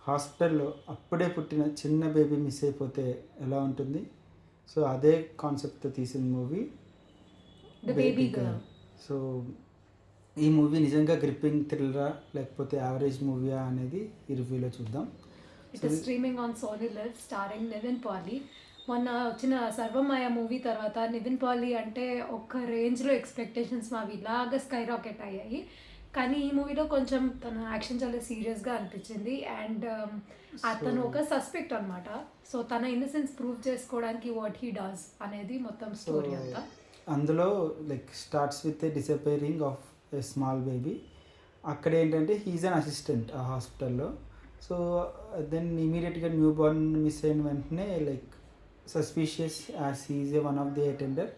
హాస్పిటల్‌లో అప్పుడే పుట్టిన చిన్న బేబీ మిస్ అయిపోతే ఎలా ఉంటుంది? సో, అదే కాన్సెప్ట్‌తో తీసిన movie 'the 'baby baby girl.' Girl'. So, ఈ మూవీ నిజంగా గ్రిప్పింగ్ థ్రిల్లరా? లేకపోతే యావరేజ్ మూవీయా అనేది ఈ రివ్యూలో చూద్దాం. It so, is streaming on Sony LIV starring Nivin Pauly. మొన్న వచ్చిన 'సర్వమాయ' మూవీ తర్వాత నివిన్ పాలీ అంటే ఒక రేంజ్‌లో ఎక్స్‌పెక్టేషన్స్ మావి ఇలాగ స్కై రాకెట్ అయ్యాయి. కానీ ఈ మూవీలో కొంచెం తన యాక్షన్ చాలా సీరియస్‌గా అనిపించింది. అండ్ సో అతను ఒక సస్పెక్ట్ అనమాట. సో, తన ఇన్నోసెన్స్ ప్రూవ్ చేసుకోవడానికి వాట్ హీ డస్ అనేది మొత్తం సో, స్టోరీ అంతా. అందులో like starts with a disappearing of a small baby. అక్కడేంటంటే హి ఈజ్ అన్ అసిస్టెంట్ ఆ హాస్పిటల్‌లో. సో, దెన్ ఇమ్మీడియేట్‌గా న్యూ బోర్న్ మిస్ అయిన వెంటనే like suspicious as he is one of the attender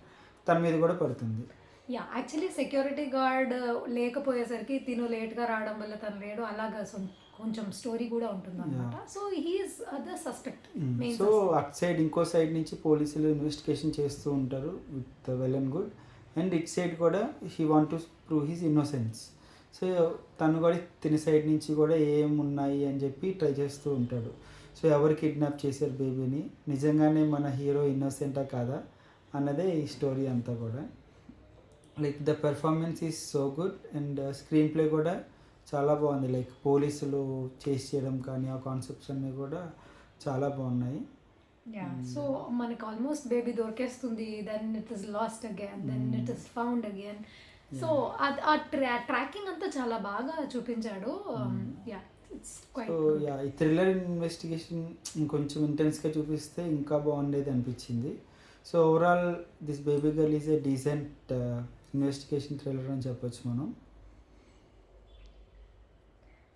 తన మీద కూడా పడుతుంది. యాహ్! యాక్చువల్లీ సెక్యూరిటీ గార్డ్ లేకపోయేసరికి తిను లేట్‌గా రావడం వల్ల తను లేడు. అలాగా కొంచెం స్టోరీ కూడా ఉంటుందనమాట. Yeah! So, he is the suspect. Main so, suspect. అటు సైడ్ ఇంకో సైడ్ నుంచి పోలీసులు ఇన్వెస్టిగేషన్ చేస్తూ ఉంటారు with well and good. And ఇటు సైడ్ కూడా he want to prove his innocence. So, తను కూడా తిన సైడ్ నుంచి కూడా ఏమున్నాయి అని చెప్పి ట్రై చేస్తూ ఉంటాడు. సో, ఎవరు కిడ్నాప్ చేశారు బేబీని? నిజంగానే మన హీరో ఇన్నోసెంటా కాదా? అన్నదే ఈ స్టోరీ అంతా కూడా. Like the performance is so good and screen play కూడా చాలా బాగుంది. లైక్ పోలీసులు చేస్ చేయడం కానీ ఆ కాన్సెప్ట్స్ అన్నీ కూడా చాలా బాగున్నాయి. యాహ్! సో, మనకి ఆల్మోస్ట్ బేబీ దొరికేస్తుంది. Then it is lost again. Then it is found again. So, అది ఆ ట్రాకింగ్ అంతా చాలా బాగా చూపించాడు. Yeah! It's so quite good. Yeah ఈ థ్రిల్లర్ ఇన్వెస్టిగేషన్ ఇంకొంచెం ఇంటెన్స్గా చూపిస్తే ఇంకా బాగుండేది అనిపించింది. So overall this baby girl is a decent investigation thriller అని చెప్పొచ్చు మనం.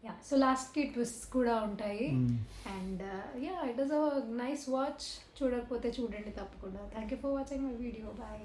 యాహ్! సో, లాస్ట్‌కి ట్విస్ట్స్ కూడా ఉంటాయి. Mm. And yeah! It is a nice watch. చూడకపోతే చూడండి తప్పకుండా. Thank you for watching my video. By.